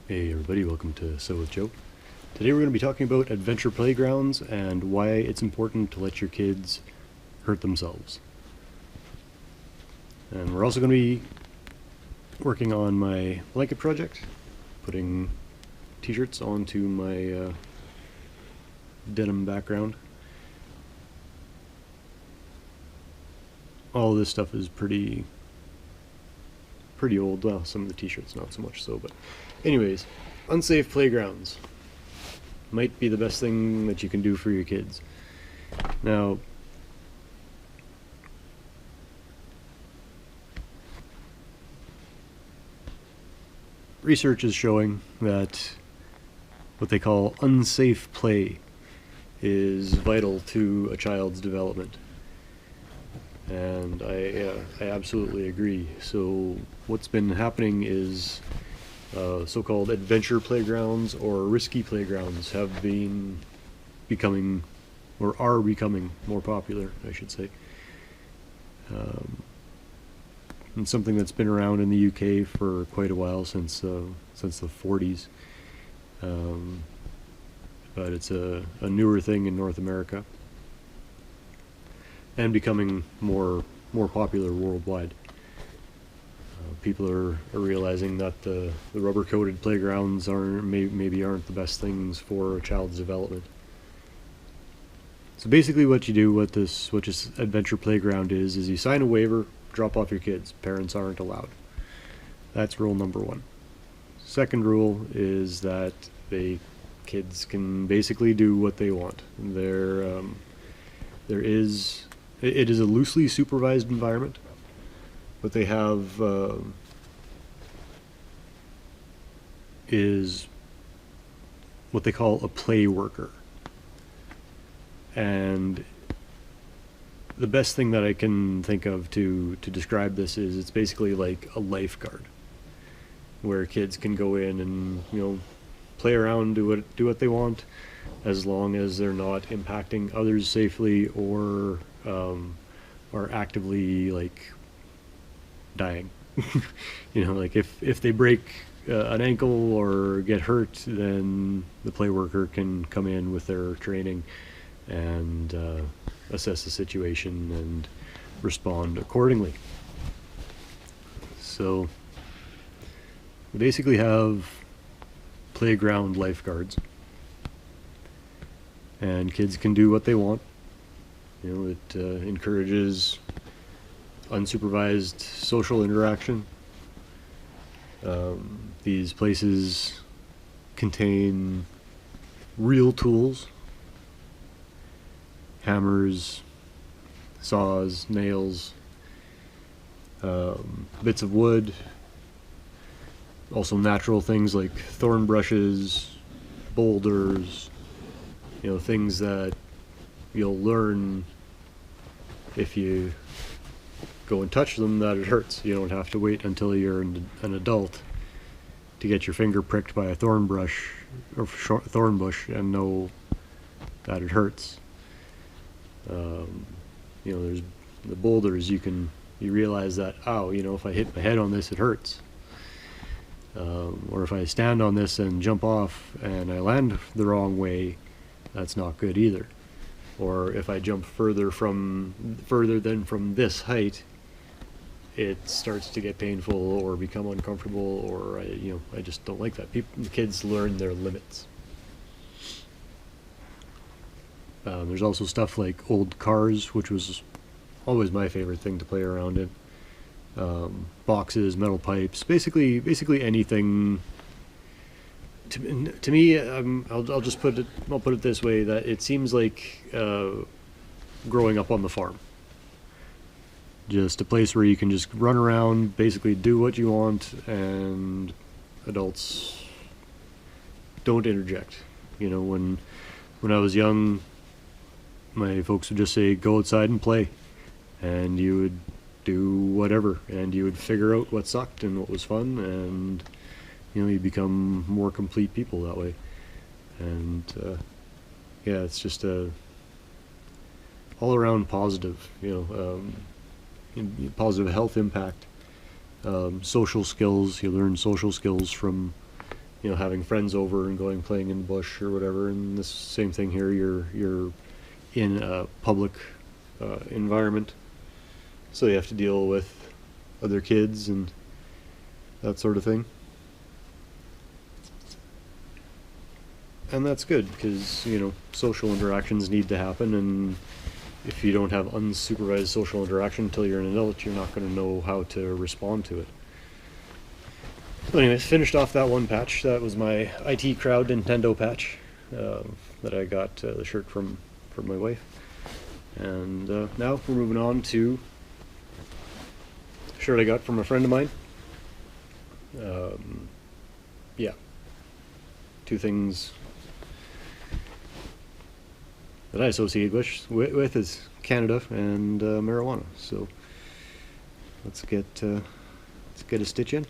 Hey everybody, welcome to SwJ. Today we're going to be talking about adventure playgrounds and why it's important to let your kids hurt themselves. And we're also going to be working on my blanket project, putting t-shirts onto my denim background. All this stuff is pretty old. Well, some of the t-shirts not so much so, but anyways, unsafe playgrounds might be the best thing that you can do for your kids. Now, research is showing that what they call unsafe play is vital to a child's development. And I absolutely agree. So what's been happening is so-called adventure playgrounds or risky playgrounds have been becoming, or are becoming, more popular, I should say. And something that's been around in the UK for quite a while, since the 40s. But it's a newer thing in North America, and becoming more popular worldwide. People are realizing that the rubber-coated playgrounds maybe aren't the best things for a child's development. So basically what you do with this adventure playground is you sign a waiver, drop off your kids. Parents aren't allowed. That's rule number one. Second rule is that kids can basically do what they want. It is a loosely supervised environment, but they have is what they call a play worker. And the best thing that I can think of to describe this is it's basically like a lifeguard, where kids can go in and play around, do what they want, as long as they're not impacting others safely or are actively like dying. Like if they break an ankle or get hurt, then the play worker can come in with their training and assess the situation and respond accordingly. So we basically have playground lifeguards, and kids can do what they want. It encourages unsupervised social interaction. These places contain real tools: hammers, saws, nails, bits of wood, also natural things like thorn brushes, boulders, things that you'll learn if you go and touch them that it hurts. You don't have to wait until you're an adult to get your finger pricked by a thorn bush and know that it hurts. There's the boulders. You realize that, if I hit my head on this, it hurts. Or if I stand on this and jump off and I land the wrong way, that's not good either. Or if I jump further than from this height, it starts to get painful or become uncomfortable, or I just don't like that. The kids learn their limits. There's also stuff like old cars, which was always my favorite thing to play around in. Boxes, metal pipes, basically anything. To me, I'll put it this way: that it seems like growing up on the farm. Just a place where you can just run around, basically do what you want, and adults don't interject. When I was young, my folks would just say, "Go outside and play," and you would do whatever, and you would figure out what sucked and what was fun, and you become more complete people that way. And it's just a all around positive, positive health impact. Social skills, you learn social skills from having friends over and going playing in the bush or whatever. And this same thing here, you're in a public environment, so you have to deal with other kids and that sort of thing. And that's good because, social interactions need to happen, and if you don't have unsupervised social interaction until you're an adult, you're not going to know how to respond to it. But anyways, finished off that one patch. That was my IT Crowd Nintendo patch that I got the shirt from my wife. And now we're moving on to a shirt I got from a friend of mine. Yeah. Two things that I associate with is Canada and marijuana. So let's get a stitch in,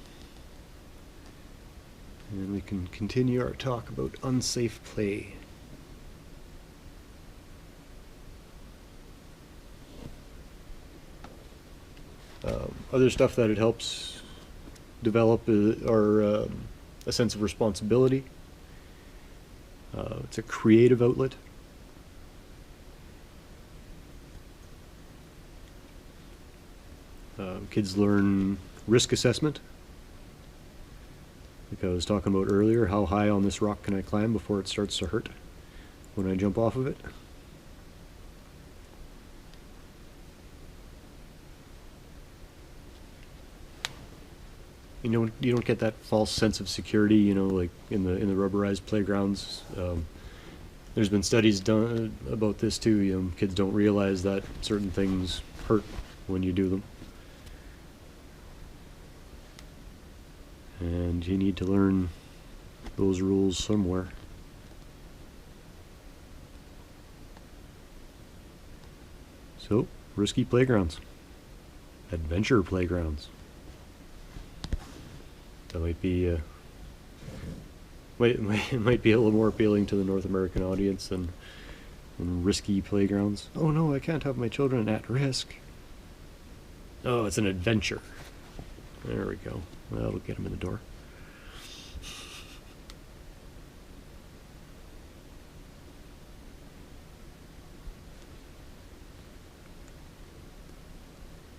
and we can continue our talk about unsafe play. Other stuff that it helps develop are a sense of responsibility. It's a creative outlet. Kids learn risk assessment. Like I was talking about earlier, how high on this rock can I climb before it starts to hurt when I jump off of it? You don't get that false sense of security, like in the rubberized playgrounds. There's been studies done about this too. Kids don't realize that certain things hurt when you do them. And you need to learn those rules somewhere. So, risky playgrounds. Adventure playgrounds. That might be it might be a little more appealing to the North American audience than risky playgrounds. Oh no, I can't have my children at risk. Oh, it's an adventure. There we go. That'll get them in the door.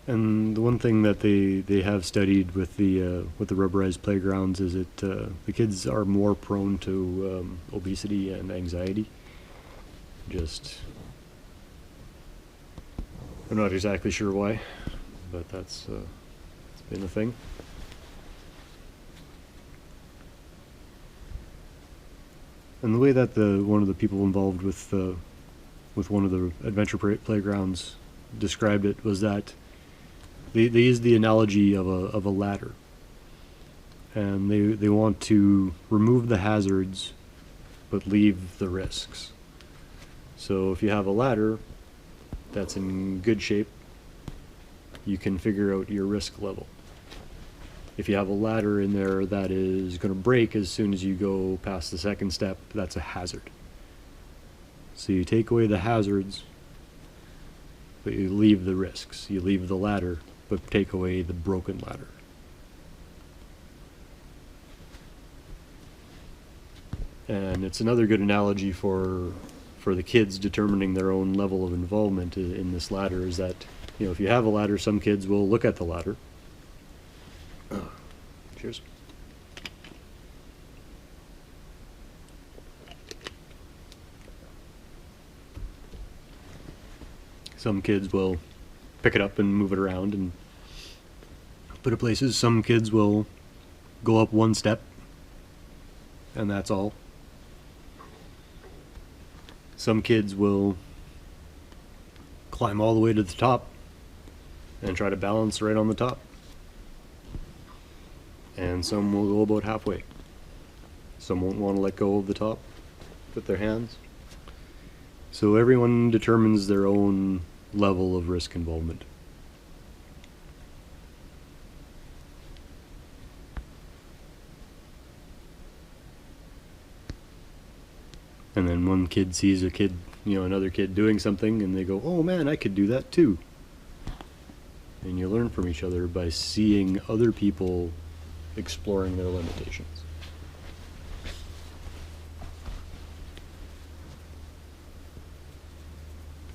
And the one thing that they have studied with the rubberized playgrounds is that the kids are more prone to obesity and anxiety. I'm not exactly sure why, but that's it's been a thing. And the way that one of the people involved with one of the adventure playgrounds described it was that they used the analogy of a ladder, and they want to remove the hazards but leave the risks. So if you have a ladder that's in good shape, you can figure out your risk level. If you have a ladder in there that is going to break as soon as you go past the second step, that's a hazard. So you take away the hazards, but you leave the risks. You leave the ladder, but take away the broken ladder. And it's another good analogy for the kids determining their own level of involvement in this ladder, is that, if you have a ladder, some kids will look at the ladder. Cheers. Some kids will pick it up and move it around and put it places. Some kids will go up one step, and that's all. Some kids will climb all the way to the top and try to balance right on the top. And some will go about halfway. Some won't want to let go of the top with their hands. So everyone determines their own level of risk involvement. And then one kid sees another kid doing something, and they go, "Oh man, I could do that too." And you learn from each other by seeing other people exploring their limitations.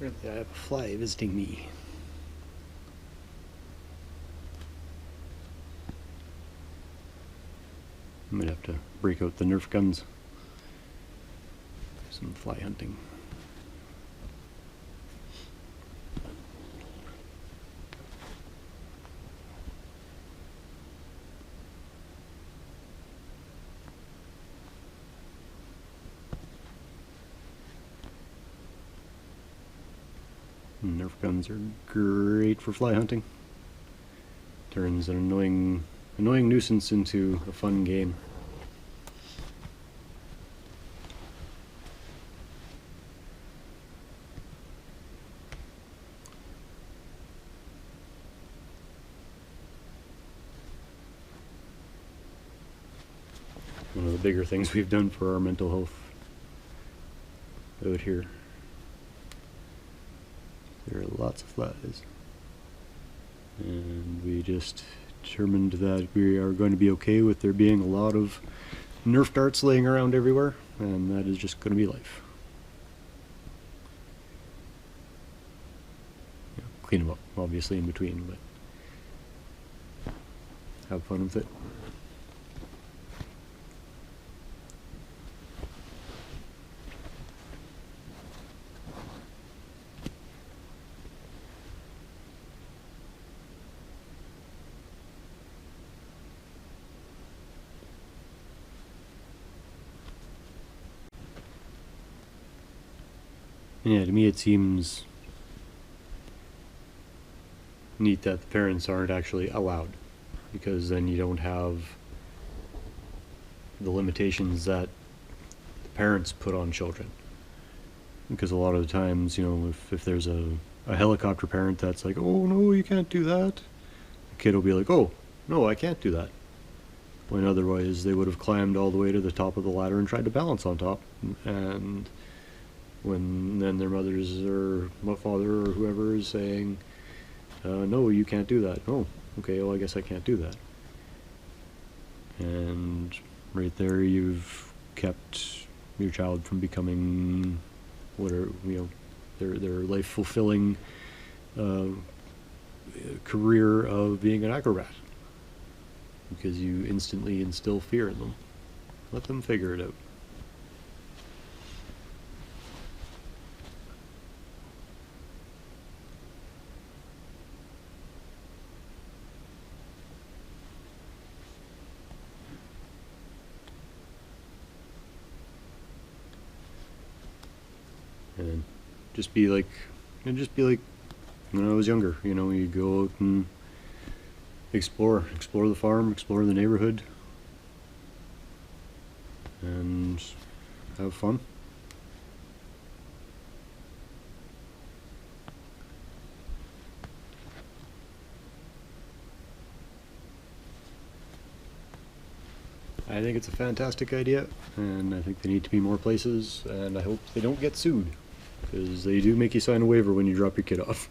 Apparently I have a fly visiting me. I might have to break out the Nerf guns. Some fly hunting. Nerf guns are great for fly hunting. Turns an annoying nuisance into a fun game. One of the bigger things we've done for our mental health out here. There are lots of flies. And we just determined that we are going to be okay with there being a lot of Nerf darts laying around everywhere, and that is just going to be life. Yeah, clean them up, obviously, in between, but have fun with it. Yeah, to me it seems neat that the parents aren't actually allowed, because then you don't have the limitations that the parents put on children. Because a lot of the times, you know, if there's a helicopter parent that's like, oh no, you can't do that, the kid will be like, oh, no, I can't do that. When otherwise they would have climbed all the way to the top of the ladder and tried to balance on top, and when then their mothers or father or whoever is saying, no, you can't do that. Oh, okay, well I guess I can't do that. And right there you've kept your child from becoming what are, you know, their life fulfilling career of being an acrobat, because you instantly instill fear in them. Let them figure it out. And just be like when I was younger, you know, you go out and explore the farm, explore the neighborhood, and have fun. I think it's a fantastic idea, and I think there need to be more places, and I hope they don't get sued, because they do make you sign a waiver when you drop your kid off.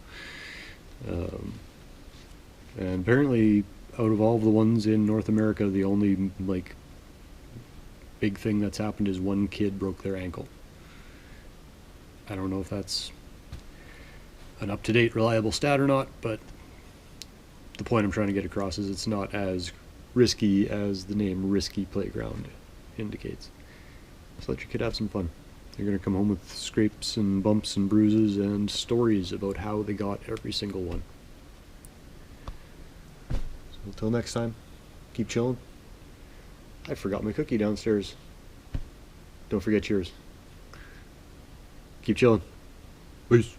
And apparently, out of all of the ones in North America, the only, like, big thing that's happened is one kid broke their ankle. I don't know if that's an up-to-date, reliable stat or not, but the point I'm trying to get across is it's not as risky as the name Risky Playground indicates. So let your kid have some fun. They're going to come home with scrapes and bumps and bruises and stories about how they got every single one. So until next time, keep chilling. I forgot my cookie downstairs. Don't forget yours. Keep chilling. Peace.